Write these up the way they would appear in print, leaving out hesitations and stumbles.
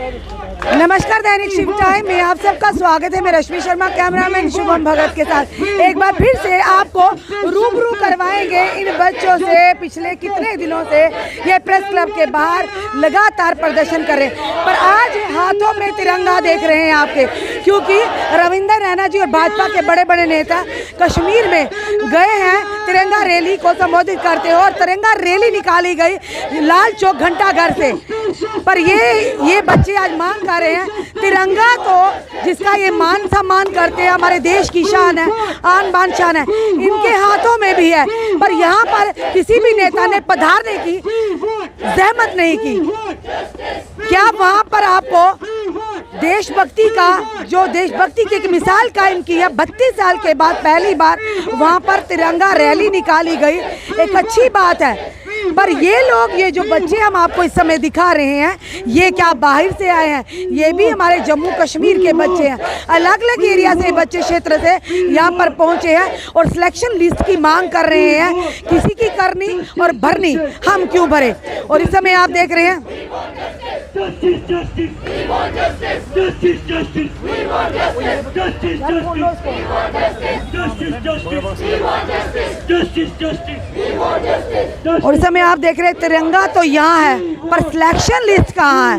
नमस्कार, दैनिक शिव टाइम में आप सबका स्वागत है। मैं रश्मि शर्मा, कैमरामैन शुभम भगत के साथ एक बार फिर से आपको रूबरू करवाएंगे इन बच्चों से। पिछले कितने दिनों से ये प्रेस क्लब के बाहर लगातार प्रदर्शन कर रहे हैं, पर आज हाथों में तिरंगा देख रहे हैं आपके, क्योंकि रविंदर रैना जी और भाजपा के बड़े बड़े नेता कश्मीर में गए हैं तिरंगा रैली को संबोधित करते हुए, और तिरंगा रैली निकाली गई लाल चौक घंटाघर से। पर ये बच्चे आज मांग कर रहे हैं तिरंगा, तो जिसका ये मान सम्मान करते हैं, हमारे देश की शान है, आन बान शान है, इनके हाथों में भी है। पर यहाँ पर किसी भी नेता ने पधारने की जहमत नहीं की। क्या वहाँ पर आपको देशभक्ति का, जो देशभक्ति की एक मिसाल कायम की है, 32 साल के बाद पहली बार वहाँ पर तिरंगा रैली निकाली गई, एक अच्छी बात है। पर ये लोग, ये जो बच्चे हम आपको इस समय दिखा रहे हैं, ये क्या बाहर से आए हैं? ये भी हमारे जम्मू कश्मीर के बच्चे हैं। अलग अलग एरिया से बच्चे क्षेत्र से यहाँ पर पहुँचे हैं और सिलेक्शन लिस्ट की मांग कर रहे हैं। किसी की करनी और भरनी, हम क्यों भरे? और इस समय आप देख रहे हैं और इस समय आप देख रहे हैं तिरंगा तो यहाँ है, पर सिलेक्शन लिस्ट कहाँ है?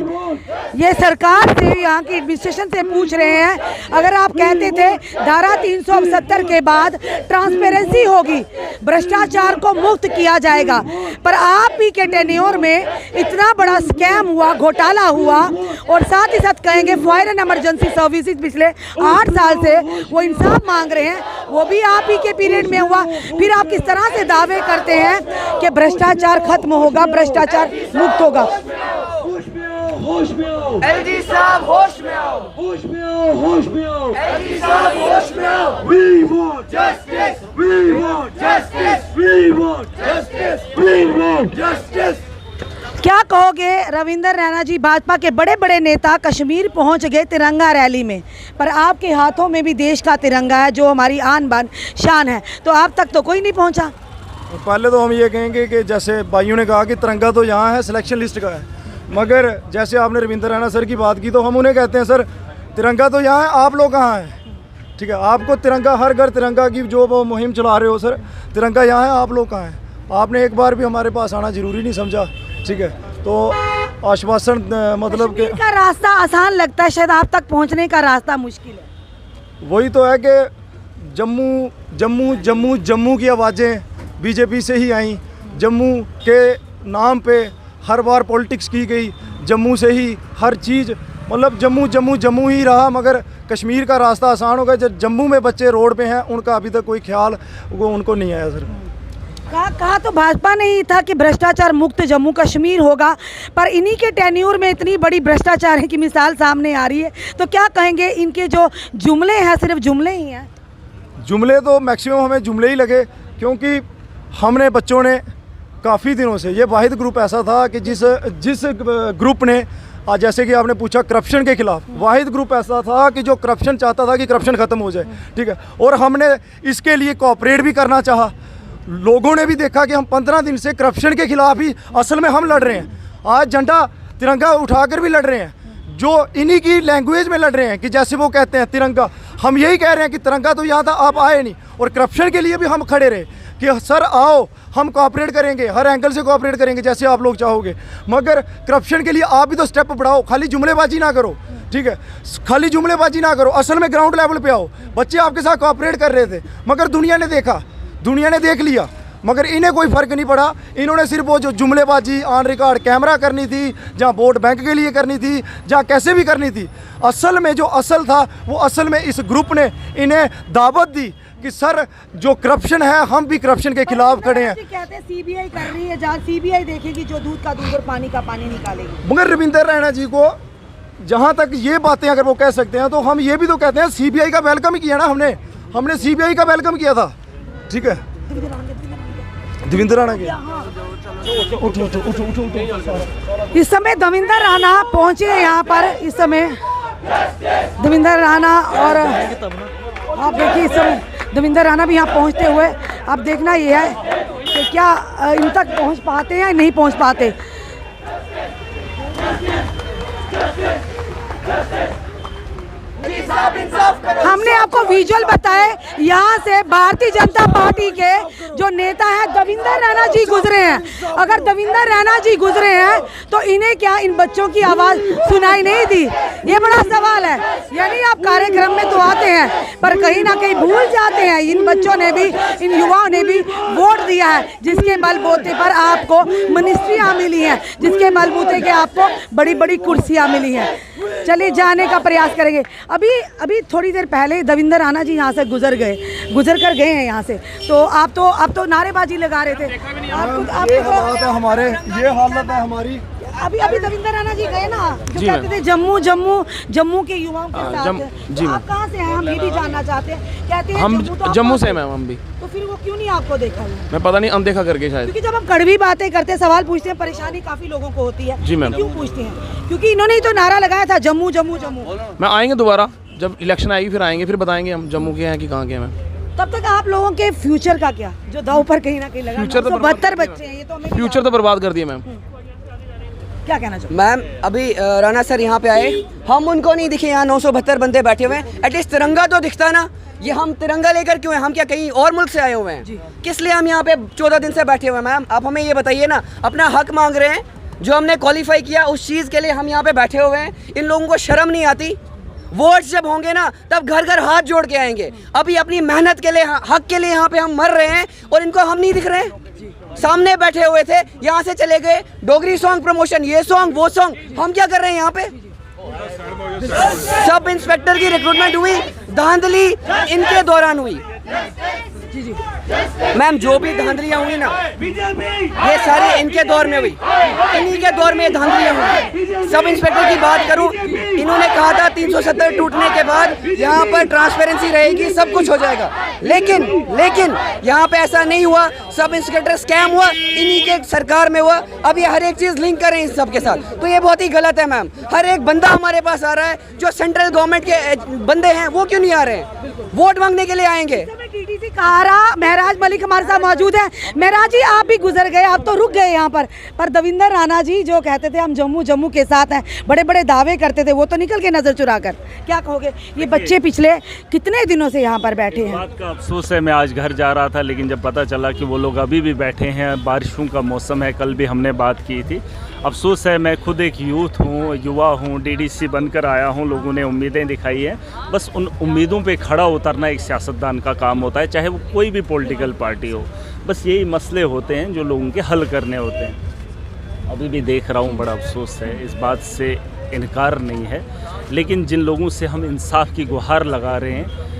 ये सरकार से, यहाँ की एडमिनिस्ट्रेशन से पूछ रहे हैं। अगर आप कहते थे धारा 370 के बाद ट्रांसपेरेंसी होगी, भ्रष्टाचार को मुक्त किया जाएगा, पर आप ही के टेन्योर में इतना बड़ा स्कैम हुआ, घोटाला हुआ, और साथ ही साथ कहेंगे फायर एंड इमरजेंसी सर्विसेज पिछले 8 साल से वो इंसाफ मांग रहे हैं, वो भी आप ही के पीरियड में हुआ। फिर आप किस तरह से दावे करते हैं कि भ्रष्टाचार खत्म होगा, भ्रष्टाचार मुक्त होगा? होश में आओ एलजी साहब, होश में आओ, होश में आओ, होश में आओ, एलजी साहब, होश में आओ। We want justice, we want justice, we want justice, we want justice. क्या कहोगे? रविंदर रैना जी, भाजपा के बड़े बड़े नेता कश्मीर पहुंच गए तिरंगा रैली में, पर आपके हाथों में भी देश का तिरंगा है, जो हमारी आन बान शान है, तो आप तक तो कोई नहीं पहुंचा। पहले तो हम ये कहेंगे कि जैसे भाइयों ने कहा कि तिरंगा तो यहाँ है, सिलेक्शन लिस्ट का है, मगर जैसे आपने रविंदर रैना सर की बात की, तो हम उन्हें कहते हैं सर तिरंगा तो यहाँ है, आप लोग कहाँ हैं? ठीक है, आपको तिरंगा, हर घर तिरंगा की जो वो मुहिम चला रहे हो सर, तिरंगा यहाँ है, आप लोग कहाँ हैं? आपने एक बार भी हमारे पास आना ज़रूरी नहीं समझा। ठीक है, तो आश्वासन मतलब कि का रास्ता आसान लगता है, शायद आप तक पहुँचने का रास्ता मुश्किल है। वही तो है कि जम्मू जम्मू जम्मू जम्मू की आवाज़ें बीजेपी से ही आई, जम्मू के नाम पे हर बार पॉलिटिक्स की गई, जम्मू से ही हर चीज़, मतलब जम्मू जम्मू जम्मू ही रहा, मगर कश्मीर का रास्ता आसान हो गया। जब जम्मू में बच्चे रोड पे हैं, उनका अभी तक कोई ख्याल वो उनको नहीं आया सर। कहा तो भाजपा ने ही था कि भ्रष्टाचार मुक्त जम्मू कश्मीर होगा, पर इन्हीं के टेन्योर में इतनी बड़ी भ्रष्टाचार की मिसाल सामने आ रही है, तो क्या कहेंगे? इनके जो जुमले हैं सिर्फ जुमले ही हैं? जुमले तो मैक्सिमम हमें जुमले ही लगे, क्योंकि हमने बच्चों ने काफ़ी दिनों से, ये वाहिद ग्रुप ऐसा था कि जिस ग्रुप ने, आज जैसे कि आपने पूछा करप्शन के खिलाफ, वाहिद ग्रुप ऐसा था कि जो करप्शन चाहता था कि करप्शन ख़त्म हो जाए। ठीक है, और हमने इसके लिए कोऑपरेट भी करना चाहा। लोगों ने भी देखा कि हम 15 दिन से करप्शन के खिलाफ ही असल में हम लड़ रहे हैं। आज झंडा तिरंगा उठाकर भी लड़ रहे हैं, जो इन्हीं की लैंग्वेज में लड़ रहे हैं कि जैसे वो कहते हैं तिरंगा, हम यही कह रहे हैं कि तिरंगा तो यहाँ था, आप आए नहीं। और करप्शन के लिए भी हम खड़े रहे कि सर आओ, हम कोऑपरेट करेंगे, हर एंगल से कोऑपरेट करेंगे जैसे आप लोग चाहोगे, मगर करप्शन के लिए आप भी तो स्टेप बढ़ाओ, खाली जुमलेबाजी ना करो। ठीक है, खाली जुमलेबाजी ना करो, असल में ग्राउंड लेवल पे आओ। बच्चे आपके साथ कोऑपरेट कर रहे थे, मगर दुनिया ने देखा, दुनिया ने देख लिया, मगर इन्हें कोई फ़र्क नहीं पड़ा। इन्होंने सिर्फ वो जो जुमलेबाजी ऑन रिकॉर्ड कैमरा करनी थी, जहाँ वोट बैंक के लिए करनी थी, जहाँ कैसे भी करनी थी, असल में जो असल था वो असल में इस ग्रुप ने इन्हें दावत दी कि सर जो करप्शन है, हम भी करप्शन के खिलाफ खड़े हैं। कहते हैं सीबीआई कर रही है, जहाँ सीबीआई देखेगी जो दूध का दूध और पानी का पानी निकालेगी। मगर रविंदर रैना जी को जहाँ तक ये बातें अगर वो कह सकते हैं, तो हम ये भी तो कहते हैं सीबीआई का वेलकम ही किया ना, हमने सीबीआई का वेलकम किया था। ठीक है, देवेंद्र राणा के इस समय देवेंद्र राणा पहुंचे यहाँ पर। इस समय देवेंद्र राणा, और आप देखिए इस समय देवेंद्र राणा भी यहाँ पहुँचते हुए, अब देखना ये है कि क्या इन तक पहुँच पाते हैं या नहीं पहुँच पाते। आप इंसाफ करो। हमने आपको विजुअल बताए, यहाँ से भारतीय जनता पार्टी के जो नेता हैं दविंदर रैना जी गुजरे हैं। अगर दविंदर रैना जी गुजरे हैं तो इन्हें क्या इन बच्चों की आवाज़ सुनाई नहीं दी? ये बड़ा सवाल है। यानी आप कार्यक्रम में तो आते हैं पर कहीं ना कहीं भूल जाते हैं इन बच्चों ने भी, इन युवाओं ने भी वोट दिया है, जिसके बलबूते पर आपको मिनिस्ट्रियाँ मिली हैं, जिसके बलबूते के आपको बड़ी बड़ी कुर्सियाँ मिली हैं। चलिए जाने का प्रयास करेंगे। अभी थोड़ी देर पहले दविंदर रैना जी यहाँ से गुजर कर गए हैं यहाँ से। तो आप तो नारेबाजी लगा रहे थे। ये हालात है हमारे, ये हालत है हमारी। अभी दविंदर रैना जी गए ना, जो कहते थे जम्मू के युवाओं के साथ। जी आप कहाँ से हैं, हम ये भी जानना चाहते हैं। कहते हैं हम तो जम्मू से मैम, हम भी। तो फिर वो क्यों नहीं आपको देखा है? मैं पता नहीं अनदेखा करके शायद। क्योंकि जब हम कड़वी बातें करते हैं, सवाल पूछते हैं, परेशानी काफी लोगों को होती है। जी मैम। क्यों पूछते हैं? क्योंकि इन्होंने ही तो नारा लगाया था जम्मू जम्मू जम्मू। मैं आएंगे दोबारा, जब इलेक्शन आएगी फिर आएंगे, फिर बताएंगे हम जम्मू के हैं कि कहाँ के हैं। मैम तब तक आप लोगों के फ्यूचर का क्या, जो दाव पर कहीं ना कहीं लगा? फ्यूचर तो 72 बच्चे हैं, ये तो हमें फ्यूचर तो बर्बाद कर दिए मैम। क्या कहना चाहते मैम अभी राणा सर यहाँ पे आए, हम उनको नहीं दिखे। यहाँ 972 बंदे बैठे हुए हैं, एटलीस्ट तिरंगा तो दिखता ना। ये हम तिरंगा लेकर क्यों हैं? हम क्या कहीं और मुल्क से आए हुए हैं? किस लिए हम यहाँ पे 14 दिन से बैठे हुए हैं? मैम आप हमें ये बताइए ना, अपना हक मांग रहे हैं, जो हमने क्वालिफाई किया उस चीज़ के लिए हम यहाँ पे बैठे हुए हैं। इन लोगों को शर्म नहीं आती? वोट जब होंगे ना तब घर घर हाथ जोड़ के आएंगे। अभी अपनी मेहनत के लिए, हक के लिए यहाँ पे हम मर रहे हैं और इनको हम नहीं दिख रहे हैं। सामने बैठे हुए थे, यहाँ से चले गए, डोगरी सॉन्ग प्रमोशन, ये सॉन्ग वो सॉन्ग। हम क्या कर रहे हैं यहाँ पे? सब इंस्पेक्टर की रिक्रूटमेंट हुई, धांधली इनके दौरान हुई। मैम जो भी धांधलियाँ हुई ना, ये सारी इनके दौर में हुई, इन्हीं के दौर में धांधलियाँ हुई। सब इंस्पेक्टर की बात करूं, इन्होंने कहा था 370 टूटने के बाद यहाँ पर ट्रांसपेरेंसी रहेगी, सब कुछ हो जाएगा। लेकिन यहाँ पे ऐसा नहीं हुआ। सब इंस्पेक्टर स्कैम हुआ, इन्हीं के सरकार में हुआ। अब ये हर एक चीज़ लिंक करें इस सब के साथ, तो ये बहुत ही गलत है मैम। हर एक बंदा हमारे पास आ रहा है, जो सेंट्रल गवर्नमेंट के बंदे हैं वो क्यों नहीं आ रहे हैं? वोट मांगने के लिए आएंगे। टीटीसी कारा महराज मलिक हमारे साथ मौजूद है। महराज जी आप भी गुजर गए, आप तो रुक गए यहाँ पर दविंदर रैना जी जो कहते थे हम जम्मू के साथ हैं, बड़े बड़े दावे करते थे, वो तो निकल के नजर चुरा कर। क्या कहोगे? ये बच्चे पिछले कितने दिनों से यहाँ पर बैठे हैं? बात का अफसोस है, मैं आज घर जा रहा था लेकिन जब पता चला कि वो लोग अभी भी बैठे हैं, बारिशों का मौसम है, कल भी हमने बात की थी। अफसोस है, मैं खुद एक यूथ हूँ, युवा हूँ, डीडीसी बनकर आया हूँ। लोगों ने उम्मीदें दिखाई हैं, बस उन उम्मीदों पे खड़ा उतरना एक सियासतदान का काम होता है, चाहे वो कोई भी पॉलिटिकल पार्टी हो। बस यही मसले होते हैं जो लोगों के हल करने होते हैं। अभी भी देख रहा हूँ, बड़ा अफसोस है, इस बात से इनकार नहीं है। लेकिन जिन लोगों से हम इंसाफ की गुहार लगा रहे हैं,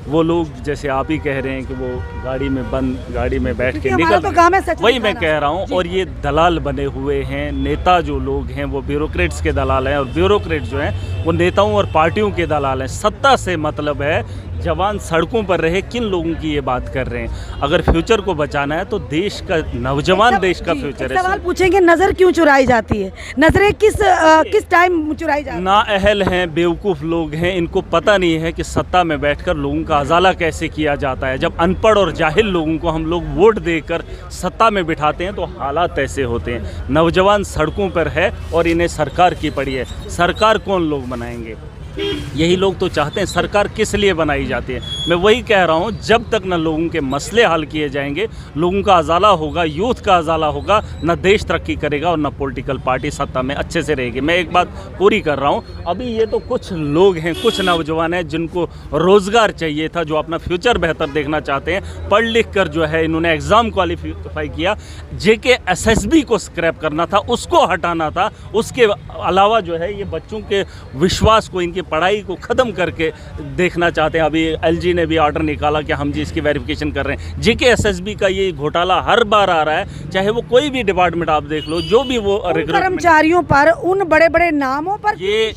वो लोग जैसे आप ही कह रहे हैं कि वो गाड़ी में बैठ के निकल, तो वही मैं कह रहा हूँ। और ये दलाल बने हुए हैं, नेता जो लोग हैं वो ब्यूरोक्रेट्स के दलाल हैं, और ब्यूरोक्रेट जो हैं वो नेताओं और पार्टियों के दलाल हैं। सत्ता से मतलब है, जवान सड़कों पर रहे, किन लोगों की ये बात कर रहे हैं? अगर फ्यूचर को बचाना है तो देश का, नौजवान देश का फ्यूचर है। सवाल पूछेंगे, नजर क्यों चुराई जाती है? नजरें किस टाइम चुराई जाती है? नाअहल हैं, बेवकूफ़ लोग हैं, इनको पता नहीं है कि सत्ता में बैठकर लोगों का अजाला कैसे किया जाता है। जब अनपढ़ और जाहिल लोगों को हम लोग वोट देकर सत्ता में बिठाते हैं तो हालात ऐसे होते हैं। नौजवान सड़कों पर है और इन्हें सरकार की पड़ी है। सरकार कौन लोग बनाएंगे? यही लोग तो चाहते हैं। सरकार किस लिए बनाई जाती है? मैं वही कह रहा हूँ, जब तक न लोगों के मसले हल किए जाएंगे, लोगों का अजाला होगा, यूथ का अजाला होगा, न देश तरक्की करेगा और न पॉलिटिकल पार्टी सत्ता में अच्छे से रहेगी। मैं एक बात पूरी कर रहा हूँ, अभी ये तो कुछ लोग हैं, कुछ नौजवान हैं जिनको रोज़गार चाहिए था, जो अपना फ्यूचर बेहतर देखना चाहते हैं, पढ़ लिख कर जो है इन्होंने एग्ज़ाम क्वालिफाई किया, JK SSB को स्क्रैप करना था, उसको हटाना था। उसके अलावा जो है ये बच्चों के विश्वास को, इनके पढ़ाई को ख़त्म करके देखना चाहते हैं। अभी LG ने भी ऑर्डर निकाला कि हम जी इसकी वेरिफिकेशन कर रहे हैं। JK SSB का ये घोटाला हर बार आ रहा है, चाहे वो कोई भी डिपार्टमेंट आप देख लो, जो भी वो कर्मचारियों पर, उन बड़े बड़े नामों पर ये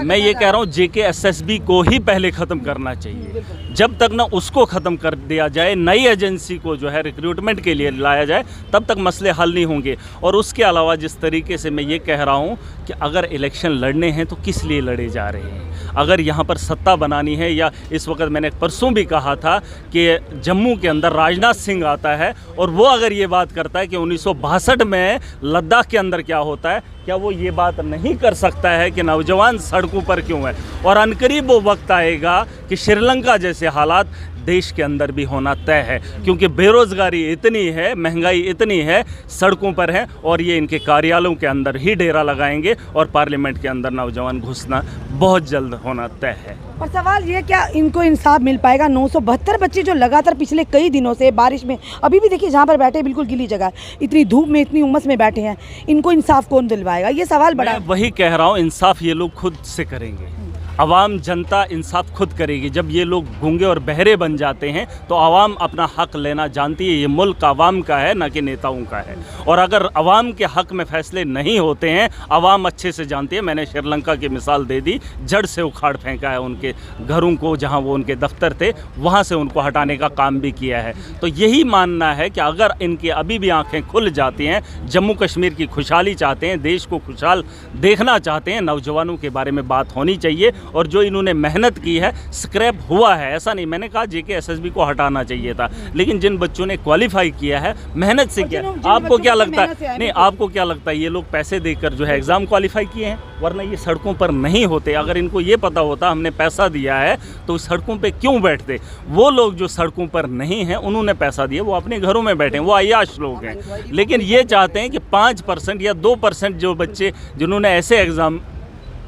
मैं ये कह रहा हूँ, JK SSB को ही पहले ख़त्म करना चाहिए। जब तक ना उसको ख़त्म कर दिया जाए, नई एजेंसी को जो है रिक्रूटमेंट के लिए लाया जाए, तब तक मसले हल नहीं होंगे। और उसके अलावा जिस तरीके से मैं ये कह रहा हूँ कि अगर इलेक्शन लड़ने हैं तो किस लिए लड़े जा रहे हैं? अगर यहाँ पर सत्ता बनानी है, या इस वक्त मैंने परसों भी कहा था कि जम्मू के अंदर राजनाथ सिंह आता है और वो अगर ये बात करता है कि 1962 में लद्दाख के अंदर क्या होता है, क्या वो ये बात नहीं कर सकता है कि नौजवान सड़कों पर क्यों है? और अनकरीब वो वक्त आएगा कि श्रीलंका जैसे हालात देश के अंदर भी होना तय है, क्योंकि बेरोज़गारी इतनी है, महंगाई इतनी है, सड़कों पर है, और ये इनके कार्यालयों के अंदर ही डेरा लगाएंगे और पार्लियामेंट के अंदर नौजवान घुसना बहुत जल्द होना तय है। और सवाल ये, क्या इनको इंसाफ मिल पाएगा? 972 बच्चे जो लगातार पिछले कई दिनों से बारिश में, अभी भी देखिए जहाँ पर बैठे बिल्कुल गीली जगह, इतनी धूप में इतनी उमस में बैठे हैं, इनको इंसाफ कौन दिलवाएगा? ये सवाल बड़ा। मैं वही कह रहा हूँ, इंसाफ ये लोग खुद से करेंगे, आवाम जनता इंसाफ खुद करेगी। जब ये लोग गूंगे और बहरे बन जाते हैं तो आवाम अपना हक लेना जानती है। ये मुल्क आवाम का है, ना कि नेताओं का है। और अगर आवाम के हक में फैसले नहीं होते हैं, आवाम अच्छे से जानती है। मैंने श्रीलंका की मिसाल दे दी, जड़ से उखाड़ फेंका है उनके घरों को, जहां वो उनके दफ्तर थे वहां से उनको हटाने का काम भी किया है। तो यही मानना है कि अगर इनकी अभी भी आंखें खुल जाती हैं, जम्मू कश्मीर की खुशहाली चाहते हैं, देश को खुशहाल देखना चाहते हैं, नौजवानों के बारे में बात होनी चाहिए। और जो इन्होंने मेहनत की है, स्क्रैप हुआ है, ऐसा नहीं, मैंने कहा जेके एसएसबी को हटाना चाहिए था, लेकिन जिन बच्चों ने क्वालिफाई किया है, मेहनत से किया, आपको क्या लगता है, नहीं आपको क्या लगता है ये लोग पैसे देकर जो है एग्ज़ाम क्वालिफाई किए हैं? वरना ये सड़कों पर नहीं होते। अगर इनको ये पता होता हमने पैसा दिया है तो सड़कों पे क्यों बैठते? वो लोग जो सड़कों पर नहीं हैं, उन्होंने पैसा दिया, वो अपने घरों में बैठे हैं, वो अय्याश लोग हैं। लेकिन ये चाहते हैं कि 5% या 2% जो बच्चे जिन्होंने ऐसे एग्ज़ाम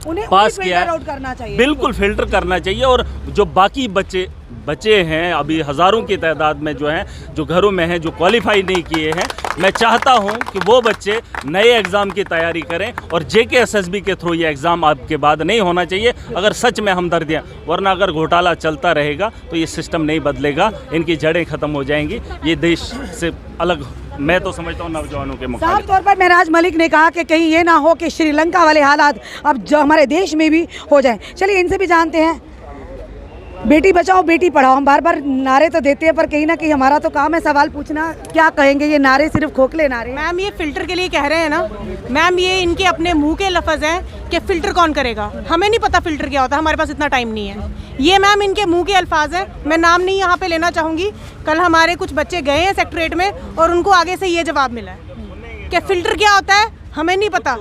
पास किया है, बिल्कुल फिल्टर करना चाहिए। और जो बाकी बच्चे हैं अभी हज़ारों की तादाद में जो हैं, जो घरों में हैं, जो क्वालिफाई नहीं किए हैं, मैं चाहता हूं कि वो बच्चे नए एग्ज़ाम की तैयारी करें। और जेके एसएसबी के थ्रू ये एग्ज़ाम आपके बाद नहीं होना चाहिए, अगर सच में हमदर्दियाँ। वरना अगर घोटाला चलता रहेगा तो ये सिस्टम नहीं बदलेगा, इनकी जड़ें ख़त्म हो जाएंगी, ये देश से अलग, मैं तो समझता हूँ, नौजवानों के मुकाबले। साफ तौर पर महराज मलिक ने कहा कि कहीं ये ना हो कि श्रीलंका वाले हालात अब जो हमारे देश में भी हो जाएं। चलिए इनसे भी जानते हैं। बेटी बचाओ बेटी पढ़ाओ, हम बार बार नारे तो देते हैं, पर कहीं ना कहीं हमारा तो काम है सवाल पूछना। क्या कहेंगे, ये नारे सिर्फ खोखले नारे? मैम ये फिल्टर के लिए कह रहे हैं ना मैम, ये इनके अपने मुंह के लफ्ज़ हैं कि फ़िल्टर कौन करेगा। हमें नहीं पता फ़िल्टर क्या होता है, हमारे पास इतना टाइम नहीं है। ये मैम इनके मुंह के अल्फाज हैं, मैं नाम नहीं यहाँ पे लेना चाहूँगी। कल हमारे कुछ बच्चे गए हैं सेक्रेटरीट में और उनको आगे से ये जवाब मिला है कि फ़िल्टर क्या होता है हमें नहीं पता।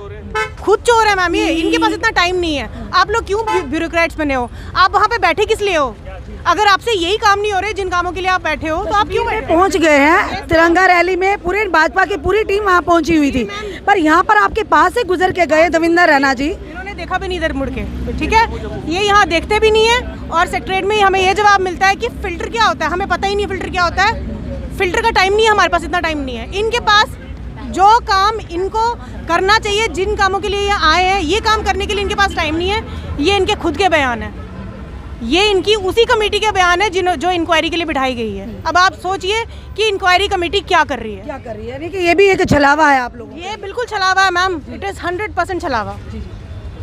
खुद चोर है मैम ये, इनके पास इतना टाइम नहीं है। आप लोग क्यों ब्यूरोक्रेट्स बने हो? आप वहाँ पे बैठे किस लिए हो? अगर आपसे यही काम नहीं हो रहे जिन कामों के लिए आप बैठे हो, तो आप क्यों बैठे? पहुँच गए हैं तिरंगा रैली में, पूरे भाजपा की पूरी टीम वहाँ पहुँची हुई थी, पर यहाँ पर आपके पास से गुजर के गए देवेंद्र रैना जी, इन्होंने देखा भी नहीं इधर मुड़ के, ठीक है? ये यहाँ देखते भी नहीं है और सेक्रेटरीट में हमें ये जवाब मिलता है कि फ़िल्टर क्या होता है, हमें पता ही नहीं फ़िल्टर क्या होता है। फ़िल्टर का टाइम नहीं है हमारे पास, इतना टाइम नहीं है। इनके पास जो काम इनको करना चाहिए, जिन कामों के लिए ये आए हैं, ये काम करने के लिए इनके पास टाइम नहीं है। ये इनके खुद के बयान है, ये इनकी उसी कमेटी के बयान है जो इंक्वायरी के लिए बिठाई गई है। अब आप सोचिए कि इंक्वायरी कमेटी क्या कर रही है, यानी कि ये भी एक छलावा है आप लोगों? ये बिल्कुल छलावा है मैम, इट इज़ 100% छलावा।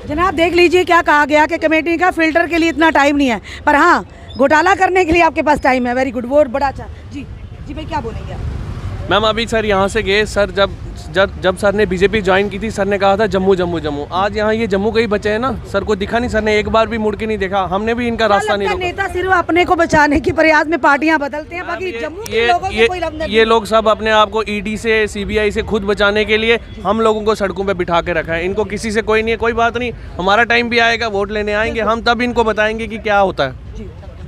जनाब देख लीजिए क्या कहा गया कि कमेटी का फिल्टर के लिए इतना टाइम नहीं है, पर हाँ घोटाला करने के लिए आपके पास टाइम है। वेरी गुड, वो बड़ा अच्छा। जी जी भाई क्या बोलेंगे आप? मैम अभी सर यहाँ से गए सर, जब सर ने बीजेपी ज्वाइन की थी, सर ने कहा था जम्मू जम्मू जम्मू। आज यहाँ ये जम्मू के ही बचे हैं ना, सर को दिखा नहीं, सर ने एक बार भी मुड़ के नहीं देखा, हमने भी इनका रास्ता नहीं रोका। नेता सिर्फ अपने को बचाने के प्रयास में पार्टियां बदलते हैं, बाकी जम्मू के लोगों से कोई मतलब नहीं। ये लोग सब अपने आप को ईडी से, सीबीआई से खुद बचाने के लिए हम लोगों को सड़कों पे बिठा के रखा है। इनको किसी से कोई नहीं है, कोई बात नहीं, हमारा टाइम भी आएगा, वोट लेने आएंगे, हम तब इनको बताएंगे कि क्या होता है।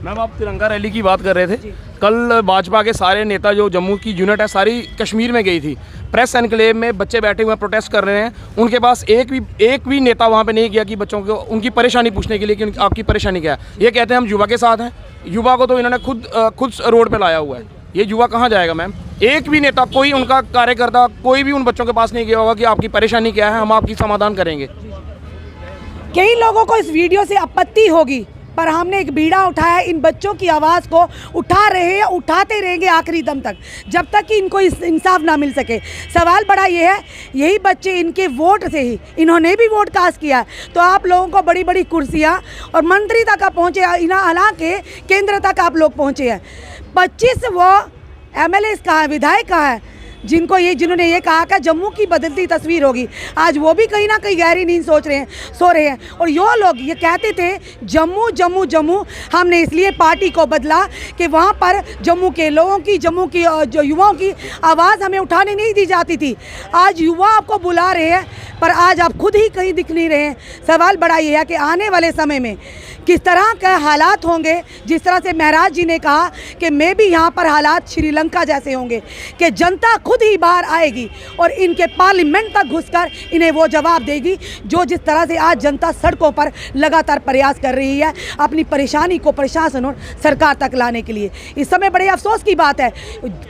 मैम आप तिरंगा रैली की बात कर रहे थे, कल भाजपा के सारे नेता जो जम्मू की यूनिट है सारी कश्मीर में गई थी। प्रेस एनक्लेव में बच्चे बैठे हुए प्रोटेस्ट कर रहे हैं, उनके पास एक भी नेता वहाँ पे नहीं गया कि बच्चों को उनकी परेशानी पूछने के लिए कि आपकी परेशानी क्या है। ये कहते हैं हम युवा के साथ हैं, युवा को तो इन्होंने खुद रोड पे लाया हुआ है। ये युवा कहाँ जाएगा मैम? एक भी नेता, कोई उनका कार्यकर्ता, कोई भी उन बच्चों के पास नहीं गया होगा कि आपकी परेशानी क्या है, हम आपकी समाधान करेंगे। कई लोगों को इस वीडियो से आपत्ति होगी, पर हमने एक बीड़ा उठाया, इन बच्चों की आवाज़ को उठा रहे हैं, उठाते रहेंगे आखिरी दम तक, जब तक कि इनको इंसाफ ना मिल सके। सवाल बड़ा ये है, यही बच्चे इनके वोट से ही, इन्होंने भी वोट कास्ट किया, तो आप लोगों को बड़ी बड़ी कुर्सियां और मंत्री तक आप पहुँचे, हालांकि केंद्र तक आप लोग पहुँचे हैं। 25 वो MLA कहाँ है, विधायक कहाँ है, जिनको जिन्होंने ये कहा कि जम्मू की बदलती तस्वीर होगी, आज वो भी कहीं ना कहीं गहरी नींद सो रहे हैं। और यो लोग ये कहते थे जम्मू जम्मू जम्मू, हमने इसलिए पार्टी को बदला कि वहाँ पर जम्मू के लोगों की, जम्मू की जो युवाओं की आवाज़ हमें उठाने नहीं दी जाती थी। आज युवा आपको बुला रहे हैं, पर आज आप खुद ही कहीं दिख नहीं रहे हैं। सवाल बड़ा ये है कि आने वाले समय में किस तरह के हालात होंगे। जिस तरह से महराज जी ने कहा कि मैं भी यहाँ पर हालात श्रीलंका जैसे होंगे कि जनता खुद ही बाहर आएगी और इनके पार्लियामेंट तक घुसकर इन्हें वो जवाब देगी जो जिस तरह से आज जनता सड़कों पर लगातार प्रयास कर रही है अपनी परेशानी को प्रशासन और सरकार तक लाने के लिए। इस समय बड़े अफसोस की बात है,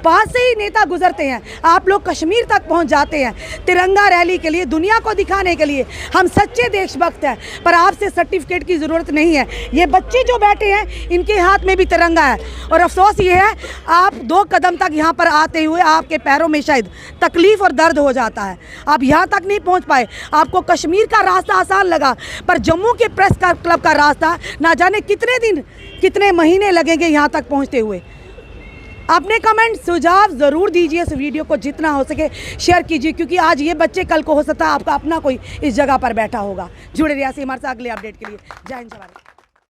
पास से ही नेता गुजरते हैं, आप लोग कश्मीर तक पहुँच जाते हैं तिरंगा रैली के लिए, दुनिया को दिखाने के लिए हम सच्चे देशभक्त हैं, पर आपसे सर्टिफिकेट की ज़रूरत नहीं है। ये बच्चे जो बैठे हैं इनके हाथ में भी तिरंगा है और अफसोस ये है आप 2 कदम तक यहाँ पर आते हुए आपके पैरों में शायद तकलीफ और दर्द हो जाता है, आप यहाँ तक नहीं पहुँच पाए। आपको कश्मीर का रास्ता आसान लगा, पर जम्मू के प्रेस क्लब का रास्ता ना जाने कितने दिन कितने महीने लगेंगे यहाँ तक पहुँचते हुए। अपने कमेंट सुझाव ज़रूर दीजिए, इस वीडियो को जितना हो सके शेयर कीजिए, क्योंकि आज ये बच्चे कल को हो सकता है आपका अपना कोई इस जगह पर बैठा होगा। जुड़े रहिए हमारे साथ अगले अपडेट के लिए। जय हिंद।